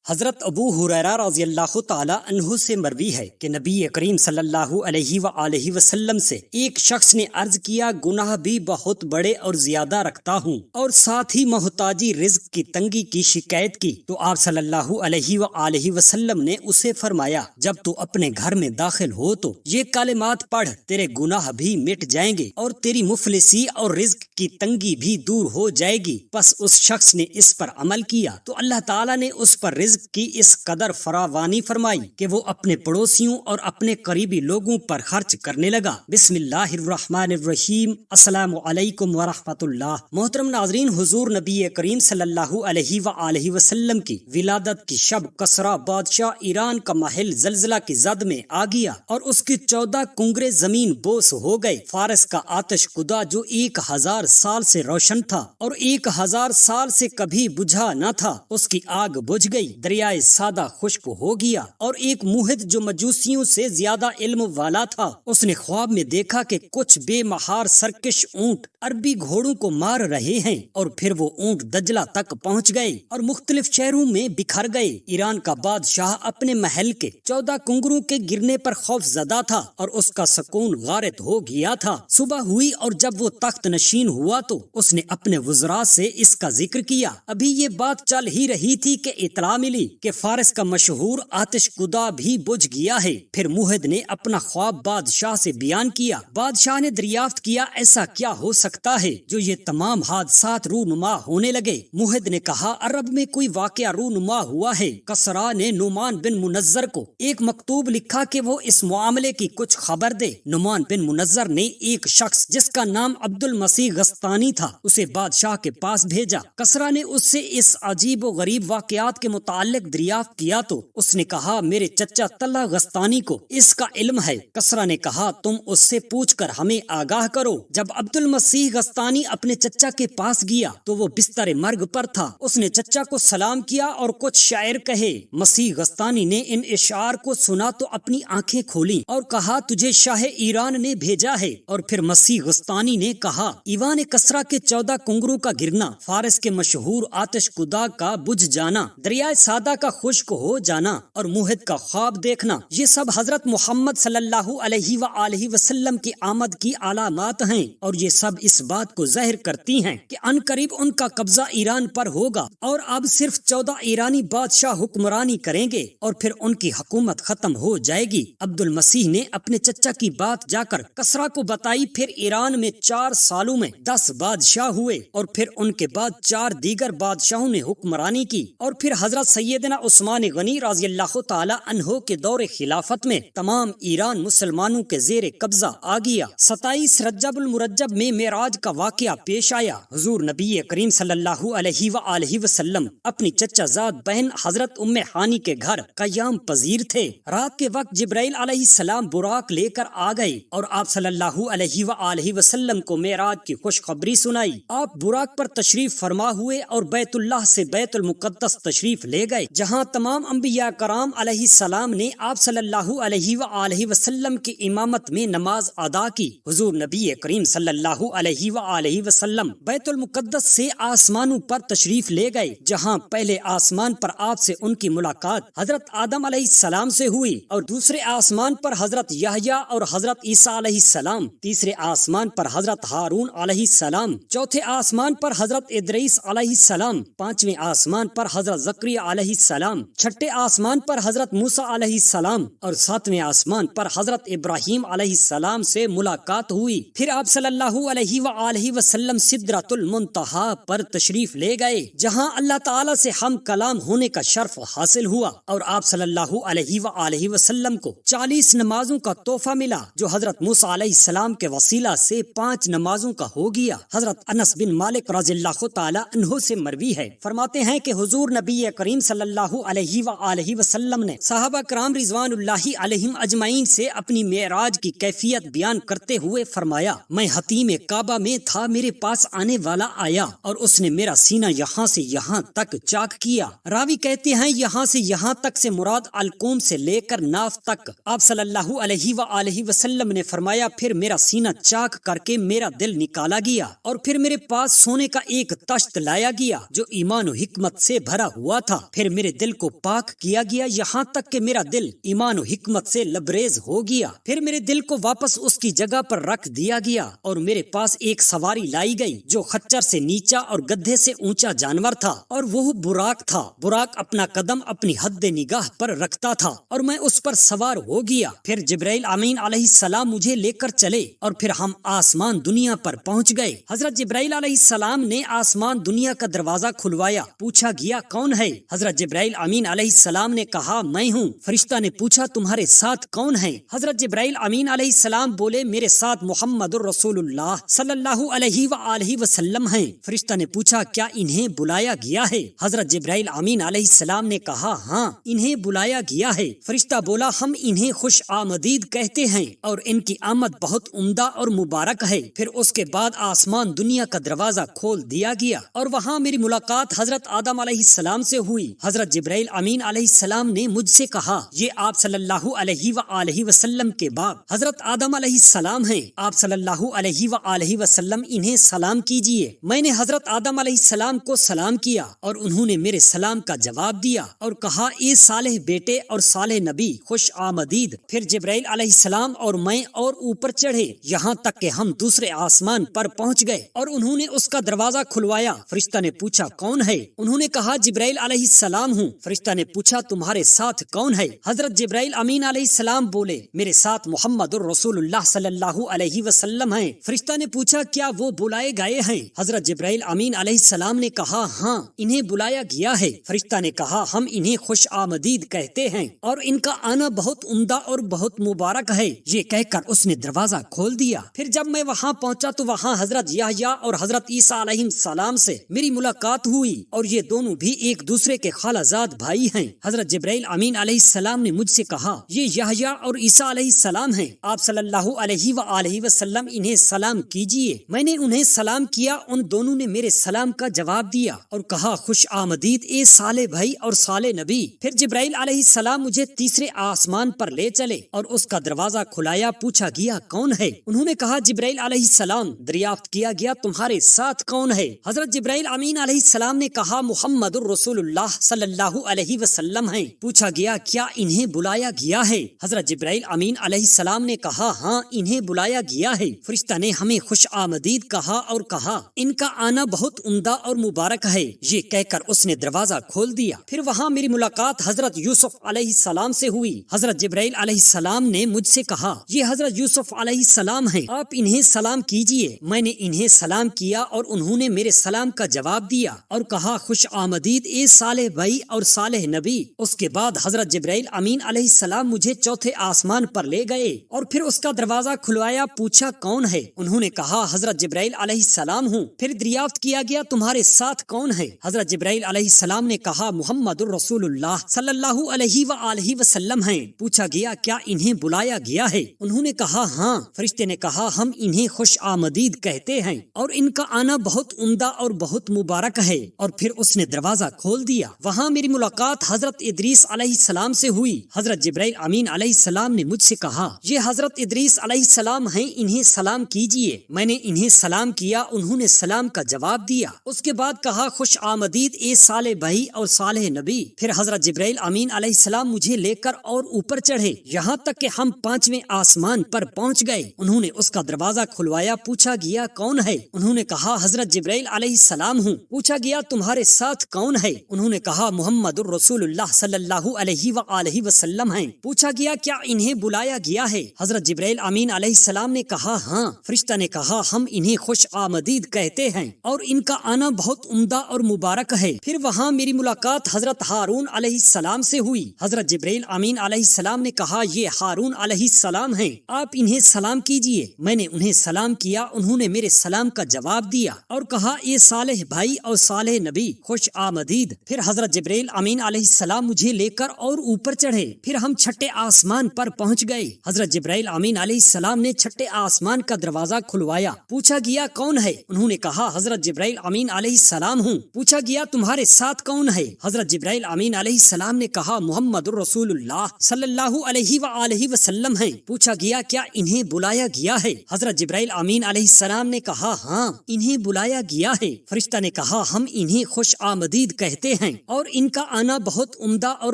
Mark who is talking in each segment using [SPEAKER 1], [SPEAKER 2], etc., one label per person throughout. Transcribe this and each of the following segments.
[SPEAKER 1] حضرت ابو ہریرہ رضی اللہ تعالی عنہ سے مروی ہے کہ نبی کریم صلی اللہ علیہ وآلہ وسلم سے ایک شخص نے عرض کیا، گناہ بھی بہت بڑے اور زیادہ رکھتا ہوں اور ساتھ ہی محتاجی رزق کی تنگی کی شکایت کی، تو آپ صلی اللہ علیہ وآلہ وسلم نے اسے فرمایا، جب تو اپنے گھر میں داخل ہو تو یہ کلمات پڑھ، تیرے گناہ بھی مٹ جائیں گے اور تیری مفلسی اور رزق کی تنگی بھی دور ہو جائے گی۔ پس اس شخص نے اس پر عمل کیا تو اللہ تعالیٰ نے اس پر رزق کی اس قدر فراوانی فرمائی کہ وہ اپنے پڑوسیوں اور اپنے قریبی لوگوں پر خرچ کرنے لگا۔ بسم اللہ الرحمن الرحیم۔ السلام علیکم ورحمۃ اللہ۔ محترم ناظرین، حضور نبی کریم صلی اللہ علیہ وآلہ وسلم کی ولادت کی شب کسریٰ بادشاہ ایران کا محل زلزلہ کی زد میں آ گیا اور اس کی 14 کنگرے زمین بوس ہو گئے۔ فارس کا آتش کدا جو 1000 سال سے روشن تھا اور 1000 سال سے کبھی بجھا نہ تھا، اس کی آگ بجھ گئی۔ دریائے سادہ خشک ہو گیا اور ایک موحد جو مجوسیوں سے زیادہ علم والا تھا، اس نے خواب میں دیکھا کہ کچھ بے مہار سرکش اونٹ عربی گھوڑوں کو مار رہے ہیں، اور پھر وہ اونٹ دجلہ تک پہنچ گئے اور مختلف شہروں میں بکھر گئے۔ ایران کا بادشاہ اپنے محل کے 14 کنگروں کے گرنے پر خوف زدہ تھا اور اس کا سکون غارت ہو گیا تھا۔ صبح ہوئی اور جب وہ تخت نشین ہوا تو اس نے اپنے وزراء سے اس کا ذکر کیا۔ ابھی یہ بات چل ہی رہی تھی کہ اطلاع ملی کہ فارس کا مشہور آتش کدا بھی بجھ گیا ہے۔ پھر موحد نے اپنا خواب بادشاہ سے بیان کیا۔ بادشاہ نے دریافت کیا، ایسا کیا ہو سکتا ہے جو یہ تمام حادثات رونما ہونے لگے؟ موحد نے کہا، عرب میں کوئی واقعہ رونما ہوا ہے۔ کسریٰ نے نعمان بن منظر کو ایک مکتوب لکھا کہ وہ اس معاملے کی کچھ خبر دے۔ نعمان بن منظر نے ایک شخص جس کا نام عبد المسیح غسطانی تھا اسے بادشاہ کے پاس بھیجا۔ کسریٰ نے اس سے اس عجیب و غریب واقعات کے متعلق دریافت کیا تو اس نے کہا، میرے چچا طلحہ غسطانی کو اس کا علم ہے۔ کسریٰ نے کہا، تم اس سے پوچھ کر ہمیں آگاہ کرو۔ جب عبد المسیح غسطانی اپنے چچا کے پاس گیا تو وہ بستر مرگ پر تھا۔ اس نے چچا کو سلام کیا اور کچھ شعر کہے۔ مسیح غسطانی نے ان اشعار کو سنا تو اپنی آنکھیں کھولیں اور کہا، تجھے شاہ ایران نے بھیجا ہے۔ اور پھر مسیح غسطانی نے کہا، ایوان کسریٰ کے 14 کنگروں کا گرنا، فارس کے مشہور آتش کدا کا بجھ جانا، دریائے سادہ کا خشک ہو جانا اور موحد کا خواب دیکھنا، یہ سب حضرت محمد صلی اللہ علیہ وآلہ وسلم کی آمد کی علامات ہیں، اور یہ سب اس بات کو ظاہر کرتی ہیں کہ ان قریب ان کا قبضہ ایران پر ہوگا اور اب صرف 14 ایرانی بادشاہ حکمرانی کریں گے اور پھر ان کی حکومت ختم ہو جائے گی۔ عبد المسیح نے اپنے چچا کی بات جا کر کسریٰ کو بتائی۔ پھر ایران میں 4 سالوں میں 10 بادشاہ ہوئے اور پھر ان کے بعد 4 دیگر بادشاہوں نے حکمرانی کی، اور پھر حضرت سیدنا عثمان غنی رضی اللہ تعالی عنہ کے دور خلافت میں تمام ایران مسلمانوں کے زیر قبضہ آ گیا۔ 27 رجب المرجب میں معراج کا واقعہ پیش آیا۔ حضور نبی کریم صلی اللہ علیہ وآلہ وسلم اپنی چچا زاد بہن حضرت ام ہانی کے گھر قیام پذیر تھے۔ رات کے وقت جبرائیل علیہ السلام براق لے کر آ گئے اور آپ صلی اللہ علیہ وآلہ وسلم کو معراج کی خوشخبری سنائی۔ آپ براق پر تشریف فرما ہوئے اور بیت اللہ سے بیت المقدس تشریف لے گئے، جہاں تمام انبیاء کرام علیہ السلام نے آپ صلی اللہ علیہ وآلہ وسلم کی امامت میں نماز ادا کی۔ حضور نبی کریم صلی اللہ علیہ وآلہ وسلم بیت المقدس سے آسمانوں پر تشریف لے گئے، جہاں پہلے آسمان پر آپ سے ان کی ملاقات حضرت آدم علیہ السلام سے ہوئی، اور دوسرے آسمان پر حضرت یحییٰ اور حضرت عیسیٰ علیہ السلام، تیسرے آسمان پر حضرت ہارون علیہ السلام، چوتھے آسمان پر حضرت ادریس علیہ السلام، پانچویں آسمان پر حضرت زکریا علیہ السلام، چھٹے آسمان پر حضرت موسیٰ علیہ السلام، اور 7ویں آسمان پر حضرت ابراہیم علیہ السلام سے ملاقات ہوئی۔ پھر آپ صلی اللہ علیہ وآلہ وسلم سدرۃ المنتہا پر تشریف لے گئے، جہاں اللہ تعالیٰ سے ہم کلام ہونے کا شرف حاصل ہوا، اور آپ صلی اللہ علیہ وآلہ وسلم کو 40 نمازوں کا تحفہ ملا، جو حضرت موسیٰ علیہ السلام کے وسیلہ سے 5 نمازوں کا ہو گیا۔ حضرت انس بن مالک رضی اللہ تعالی عنہ سے مروی ہے، فرماتے ہیں کہ حضور نبی کریم صلی اللہ علیہ وآلہ وسلم نے صحابہ کرام رضوان اللہ علیہم اجمعین سے اپنی معراج کی کیفیت بیان کرتے ہوئے فرمایا، میں حتیم کعبہ میں تھا، میرے پاس آنے والا آیا اور اس نے میرا سینہ یہاں سے یہاں تک چاک کیا۔ راوی کہتے ہیں یہاں سے یہاں تک سے مراد القوم سے لے کر ناف تک۔ آپ صلی اللہ علیہ وآلہ وسلم نے فرمایا، پھر میرا سینہ چاک کر کے میرا دل نکالا گیا اور پھر میرے پاس سونے کا ایک تشت لایا گیا جو ایمان و حکمت سے بھرا ہوا تھا۔ پھر میرے دل کو پاک کیا گیا یہاں تک کہ میرا دل ایمان و حکمت سے لبریز ہو گیا۔ پھر میرے دل کو واپس اس کی جگہ پر رکھ دیا گیا اور میرے پاس ایک سواری لائی گئی جو خچر سے نیچا اور گدھے سے اونچا جانور تھا، اور وہ براق تھا۔ براق اپنا قدم اپنی حد نگاہ پر رکھتا تھا اور میں اس پر سوار ہو گیا۔ پھر جبرائیل امین علیہ السلام مجھے لے کر چلے اور پھر ہم آسمان دنیا پر پہنچ گئے۔ حضرت جبرائیل علیہ السلام نے آسمان دنیا کا دروازہ کھلوایا، پوچھا گیا کون ہے؟ حضرت جبرائیل امین علیہ السلام نے کہا میں ہوں۔ فرشتہ نے پوچھا تمہارے ساتھ کون ہے؟ حضرت جبرائیل امین علیہ السلام بولے میرے ساتھ محمد الرسول اللہ صلی اللہ علیہ وآلہ وسلم ہیں۔ فرشتہ نے پوچھا کیا انہیں بلایا گیا ہے؟ حضرت جبرائیل امین علیہ السلام نے کہا ہاں انہیں بلایا گیا ہے۔ فرشتہ بولا ہم انہیں خوش آمدید کہتے ہیں اور ان کی آمد بہت عمدہ اور مبارک ہے۔ پھر اس کے بعد آسمان دنیا کا دروازہ کھول دیا گیا اور وہاں میری ملاقات حضرت آدم علیہ السلام سے ہوئی۔ حضرت جبرائیل امین علیہ السلام نے مجھ سے کہا یہ آپ صلی اللہ علیہ وآلہ وسلم کے باپ حضرت آدم علیہ السلام ہیں، آپ صلی اللہ علیہ وآلہ وسلم انہیں سلام کیجئے۔ میں نے حضرت آدم علیہ السلام کو سلام کیا اور انہوں نے میرے سلام کا جواب دیا اور کہا اے صالح بیٹے اور صالح نبی خوش آمدید۔ پھر جبرائیل علیہ السلام اور میں اور اوپر چڑھے یہاں تک کہ ہم دوسرے آسمان پر پہنچ گئے اور انہوں نے اس کا دروازہ کھلوایا۔ فرشتہ نے پوچھا کون ہے؟ انہوں نے کہا جبرائیل علیہ السلام ہوں۔ فرشتہ نے پوچھا تمہارے ساتھ کون ہے؟ حضرت جبرائیل امین علیہ السلام بولے میرے ساتھ محمد الرسول اللہ صلی اللہ علیہ وسلم ہیں۔ فرشتہ نے پوچھا کیا وہ بلائے گئے ہیں؟ حضرت جبرائیل امین علیہ السلام نے کہا ہاں انہیں بلایا گیا ہے۔ فرشتہ نے کہا ہم انہیں خوش آمدید کہتے ہیں اور ان کا آنا بہت عمدہ اور بہت مبارک ہے۔ یہ کہہ کر اس نے دروازہ کھول دیا۔ پھر جب میں وہاں پہنچا تو وہاں حضرت یحییٰ اور حضرت عیسیٰ علیہ السلام سے میری ملاقات ہوئی اور یہ دونوں بھی ایک دوسرے کے خالہ زاد بھائی ہیں۔ حضرت جبرائیل امین علیہ السلام نے مجھ سے کہا یہ یحییٰ اور عیسیٰ علیہ السلام ہیں، آپ صلی اللہ علیہ وآلہ وسلم انہیں سلام کیجئے۔ میں نے انہیں سلام کیا، ان دونوں نے میرے سلام کا جواب دیا اور کہا خوش آمدید اے صالح بھائی اور صالح نبی۔ پھر جبرائیل علیہ السلام مجھے تیسرے آسمان پر لے چلے اور اس کا دروازہ کھلایا، پوچھا گیا کون ہے؟ انہوں نے کہا جبرائیل علیہ السلام۔ دریافت کیا گیا تمہارے ساتھ کون ہے؟ حضرت جبرائیل امین علیہ السلام نے کہا محمد الرسول اللہ صلی اللہ علیہ وسلم ہیں۔ پوچھا گیا کیا انہیں بلایا گیا ہے؟ حضرت جبرائیل امین علیہ السلام نے کہا ہاں انہیں بلایا گیا ہے۔ فرشتہ نے ہمیں خوش آمدید کہا اور کہا ان کا آنا بہت عمدہ اور مبارک ہے۔ یہ کہہ کر اس نے دروازہ کھول دیا۔ پھر وہاں میری ملاقات حضرت یوسف علیہ السلام سے ہوئی۔ حضرت جبرائیل علیہ السلام نے مجھ سے کہا یہ حضرت یوسف علیہ السلام ہیں، آپ انہیں سلام کیجئے۔ میں نے انہیں سلام کیا اور انہوں نے میرے سلام کا جواب دیا اور کہا خوش آمدید اے صالح بھائی اور صالح نبی۔ اس کے بعد حضرت جبرائیل امین علیہ السلام مجھے چوتھے آسمان پر لے گئے اور پھر اس کا دروازہ کھلوایا، پوچھا کون ہے؟ انہوں نے کہا حضرت جبرائیل علیہ السلام ہوں۔ پھر دریافت کیا گیا تمہارے ساتھ کون ہے؟ حضرت جبرائیل علیہ السلام نے کہا محمد الرسول اللہ صلی اللہ علیہ وآلہ وسلم ہیں۔ پوچھا گیا کیا انہیں بلایا گیا ہے؟ انہوں نے کہا ہاں۔ فرشتے نے کہا ہم انہیں خوش آمدید کہتے ہیں اور ان کا آنا بہت عمدہ اور بہت مبارک ہے، اور پھر اس نے دروازہ کھول دیا۔ وہاں میری ملاقات حضرت ادریس علیہ السلام سے ہوئی۔ حضرت جبرائیل امین علیہ السلام نے مجھ سے کہا یہ حضرت ادریس علیہ السلام ہیں، انہیں سلام کیجئے۔ میں نے انہیں سلام کیا، انہوں نے سلام کا جواب دیا۔ اس کے بعد کہا خوش آمدید اے صالح بھائی اور صالح نبی۔ پھر حضرت جبرائیل امین علیہ السلام مجھے لے کر اور اوپر چڑھے یہاں تک کہ ہم 5ویں آسمان پر پہنچ گئے۔ انہوں نے اس کا دروازہ کھلوایا، پوچھا گیا کون ہے؟ انہوں نے کہا حضرت جبرائیل علیہ السلام ہوں۔ پوچھا گیا تمہارے ساتھ کون ہے؟ انہوں نے کہا محمد الرسول اللہ صلی اللہ علیہ وآلہ وسلم ہیں۔ پوچھا گیا کیا انہیں بلایا گیا ہے؟ حضرت جبرائیل امین علیہ السلام نے کہا ہاں۔ فرشتہ نے کہا ہم انہیں خوش آمدید کہتے ہیں اور ان کا آنا بہت عمدہ اور مبارک ہے۔ پھر وہاں میری ملاقات حضرت ہارون علیہ السلام سے ہوئی۔ حضرت جبرائیل امین علیہ السلام نے کہا یہ ہارون علیہ السلام ہیں، آپ انہیں سلام کیجئے۔ میں نے انہیں سلام کیا، انہوں نے میرے سلام کا جواب دیا اور کہا اے صالح بھائی اور صالح نبی خوش آمدید۔ پھر حضرت جبرائیل امین علیہ السلام مجھے لے کر اور اوپر چڑھے، پھر ہم 6 آسمان پر پہنچ گئے۔ حضرت جبرائیل امین علیہ السلام نے 6 آسمان کا دروازہ کھلوایا، پوچھا گیا کون ہے؟ انہوں نے کہا حضرت جبرائیل امین علیہ السلام ہوں۔ پوچھا گیا تمہارے ساتھ کون ہے؟ حضرت جبرائیل امین علیہ السلام نے کہا محمد الرسول اللہ صلی اللہ علیہ وآلہ وسلم ہیں۔ پوچھا گیا کیا انہیں بلایا گیا ہے؟ حضرت جبرائیل امین علیہ السلام نے کہا ہاں انہیں بلایا گیا ہے۔ فرشتہ نے کہا ہم انہیں خوش آمدید کہتے ہیں اور ان کا آنا بہت عمدہ اور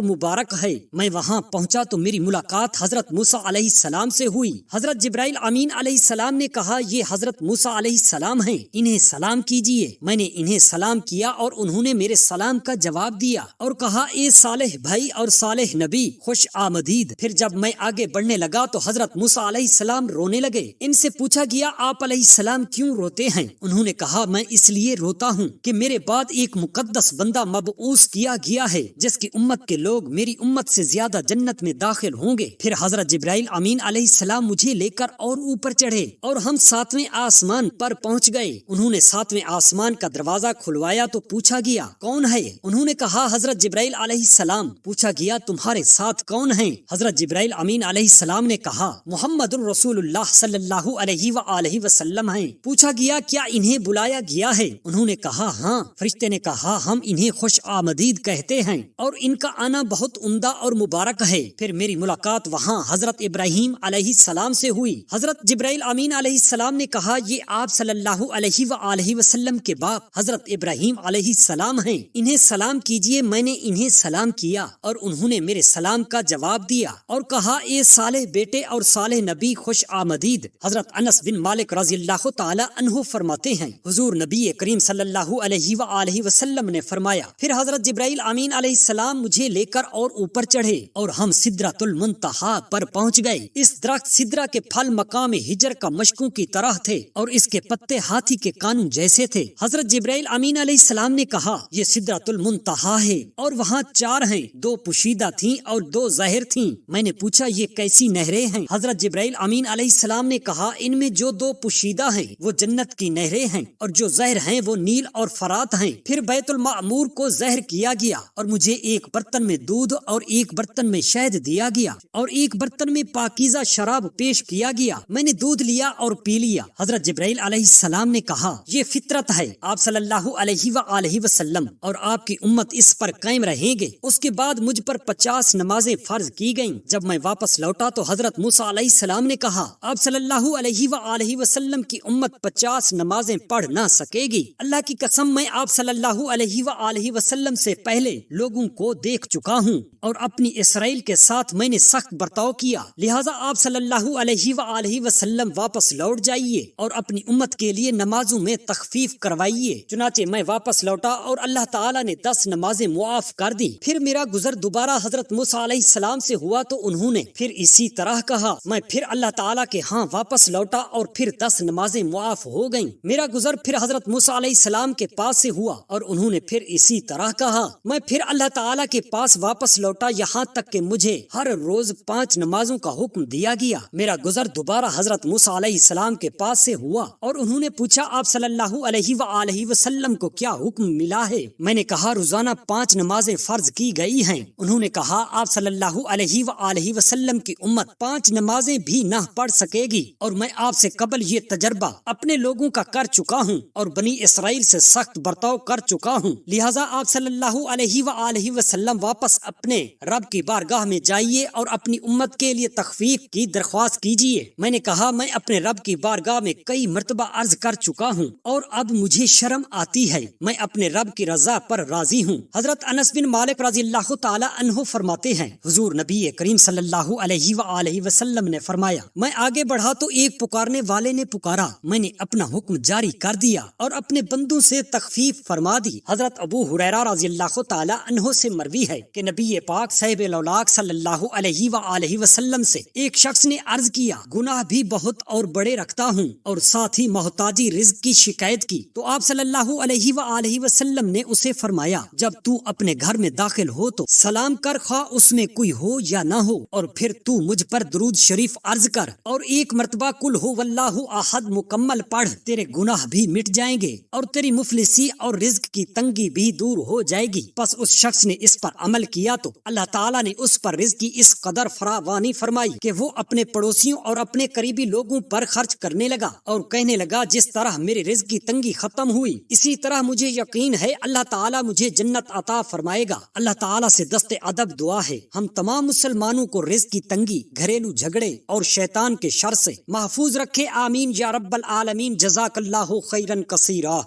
[SPEAKER 1] مبارک ہے۔ میں وہاں پہنچا تو میری ملاقات حضرت موسیٰ علیہ السلام سے ہوئی۔ حضرت جبرائیل امین علیہ السلام نے کہا یہ حضرت موسیٰ علیہ السلام ہیں، انہیں سلام کیجیے۔ میں نے انہیں سلام کیا اور انہوں نے میرے سلام کا جواب دیا اور کہا اے صالح بھائی اور صالح نبی، خوش آمدید۔ پھر جب میں آگے بڑھنے لگا تو حضرت موسیٰ علیہ السلام رونے لگے۔ ان سے پوچھا گیا آپ علیہ السلام کیوں روتے ہیں؟ انہوں نے کہا میں اس لیے روتا ہوں کہ میرے بعد ایک مقدس بندہ مبعوث کیا گیا ہے جس کی امت کے لوگ میری امت سے زیادہ جنت میں داخل ہوں گے۔ پھر حضرت جبرائیل امین علیہ السلام مجھے لے کر اور اوپر چڑھے اور ہم 7ویں آسمان پر پہنچ گئے۔ انہوں نے 7ویں آسمان کا دروازہ کھلوایا تو پوچھا گیا کون ہے؟ انہوں نے کہا حضرت جبرائیل علیہ السلام۔ پوچھا گیا تمہارے ساتھ کون ہیں؟ حضرت جبرائیل امین علیہ السلام نے کہا محمد الرسول اللہ صلی اللہ علیہ وآلہ وسلم ہیں۔ پوچھا گیا کیا انہیں بلایا گیا ہے؟ انہوں نے کہا ہاں۔ فرشتے نے کہا ہم انہیں خوش آمدید کہتے ہیں اور ان کا آنا بہت عمدہ اور مبارک ہے۔ پھر میری ملاقات وہاں حضرت ابراہیم علیہ السلام سے ہوئی۔ حضرت جبرائیل امین علیہ السلام نے کہا یہ آپ صلی اللہ علیہ وآلہ وسلم کے باپ حضرت ابراہیم علیہ السلام ہیں، انہیں سلام کیجیے۔ میں نے انہیں سلام کیا اور انہوں نے میرے سلام کا جواب دیا اور کہا اے صالح بیٹے اور صالح نبی خوش آمدید۔ حضرت انس بن مالک رضی اللہ تعالی عنہ فرماتے ہیں حضور نبی کریم صلی اللہ علیہ وآلہ وسلم نے فرمایا پھر حضرت جبرائیل امین علیہ السلام مجھے لے کر اور اوپر چڑھے اور ہم سدرۃ المنتہا پر پہنچ گئے۔ اس درخت سدرہ کے پھل مقام ہجر کا مشکوں کی طرح تھے اور اس کے پتے ہاتھی کے کانوں جیسے تھے۔ حضرت جبرائیل امین علیہ السلام نے کہا یہ سدرۃ المنتہا ہے اور وہاں 4 ہیں، 2 پوشیدہ تھیں اور 2 ظاہر تھیں۔ میں نے پوچھا یہ کیسی نہریں ہیں؟ حضرت جبرائیل امین علیہ السلام نے کہا ان میں جو 2 پوشیدہ ہیں وہ جنت کی نہریں ہیں اور جو زہر ہیں وہ نیل اور فرات ہیں۔ پھر بیت المعمور کو زہر کیا گیا اور مجھے ایک برتن میں دودھ اور ایک برتن میں شہد دیا گیا اور ایک برتن میں پاکیزہ شراب پیش کیا گیا۔ میں نے دودھ لیا اور پی لیا۔ حضرت جبرائیل علیہ السلام نے کہا یہ فطرت ہے، آپ صلی اللہ علیہ وآلہ وسلم اور آپ کی امت اس پر قائم رہیں گے۔ اس کے بعد مجھ پر 50 نمازیں فرض کی گئیں۔ جب میں واپس لوٹا تو حضرت موسیٰ علیہ السلام نے کہا آپ صلی اللہ علیہ وآلہ وسلم کی امت 50 نمازیں پڑھ نہ سکے گی۔ اللہ کی قسم میں آپ صلی اللہ علیہ وآلہ وسلم سے پہلے لوگوں کو دیکھ چکا ہوں اور اپنی اسرائیل کے ساتھ میں نے سخت برتاؤ کیا، لہٰذا آپ صلی اللہ علیہ وآلہ وسلم واپس لوٹ جائیے اور اپنی امت کے لیے نمازوں میں تخفیف کروائیے۔ چنانچہ میں واپس لوٹا اور اللہ تعالیٰ نے 10 نمازیں معاف کر دی۔ پھر میرا گزر دوبارہ حضرت موسیٰ علیہ السلام سے ہوا تو انہوں نے پھر اسی طرح کہا۔ میں پھر اللہ تعالیٰ کے ہاں واپس لوٹا اور پھر 10 نمازیں معاف ہو گئیں۔ میرا گزر پھر حضرت موسیٰ علیہ السلام کے پاس سے ہوا اور انہوں نے پھر اسی طرح کہا۔ میں پھر اللہ تعالیٰ کے پاس واپس لوٹا یہاں تک کہ مجھے ہر روز 5 نمازوں کا حکم دیا گیا۔ میرا گزر دوبارہ حضرت موسیٰ علیہ السلام کے پاس سے ہوا اور انہوں نے پوچھا آپ صلی اللہ علیہ وآلہ وسلم کو کیا حکم ملا ہے؟ میں نے کہا روزانہ 5 نمازیں فرض کی گئی ہیں۔ انہوں نے کہا آپ صلی اللہ علیہ وآلہ وسلم کی امت 5 نمازیں بھی نہ پڑھ سکے گی اور میں آپ سے قبل یہ تجربہ اپنے لوگوں کا کر چکا ہوں اور بنی اسرائیل سے سخت برتاؤ کر چکا ہوں، لہٰذا آپ صلی اللہ علیہ وآلہ وسلم واپس اپنے رب کی بارگاہ میں جائیے اور اپنی امت کے لیے تخفیف کی درخواست کیجیے۔ میں نے کہا میں اپنے رب کی بارگاہ میں کئی مرتبہ عرض کر چکا ہوں اور اب مجھے شرم آتی ہے، میں اپنے رب کی رضا پر راضی ہوں۔ حضرت انس بن مالک رضی اللہ تعالی عنہ فرماتے ہیں حضور نبی کریم صلی اللہ علیہ وآلہ وسلم نے فرمایا میں آگے بڑھا تو ایک پکارنے والے نے پکارا، میں نے اپنا حکم جاری کر دیا اور اپنے بندوں سے تخفیف فرما دی۔ حضرت ابو ہریرہ رضی اللہ تعالی عنہ سے مروی ہے کہ نبی پاک صاحب الاولاق صلی اللہ علیہ وآلہ وسلم سے ایک شخص نے عرض کیا گناہ بھی بہت اور بڑے رکھتا ہوں اور ساتھ ہی محتاجی رزق کی شکایت کی، تو آپ صلی اللہ علیہ وآلہ وسلم نے اسے فرمایا جب تو اپنے گھر میں داخل ہو تو سلام کر، خواہ اس میں کوئی ہو یا نہ ہو، اور پھر تو مجھ پر درود شریف عرض کر اور ایک مرتبہ قل هو واللہ احد مکمل پڑھ، تیرے گناہ بھی مٹ جائیں گے اور تیری مفلسی اور رزق کی تنگی بھی دور ہو جائے گی۔ پس اس شخص نے اس پر عمل کیا تو اللہ تعالیٰ نے اس پر رزق کی اس قدر فراوانی فرمائی کہ وہ اپنے پڑوسیوں اور اپنے قریبی لوگوں پر خرچ کرنے لگا اور کہنے لگا جس طرح میرے رزق کی تنگی ختم ہوئی اسی طرح مجھے یقین ہے اللہ تعالیٰ مجھے جنت عطا فرمائے گا۔ اللہ تعالیٰ سے دست ادب دعا ہے ہم تمام مسلمانوں کو رزق کی تنگی، گھریلو جھگڑے اور شیطان کے شر سے محفوظ رکھے، آمین یا رب العالمین۔ جزاک اللہ خیرا کثیرا۔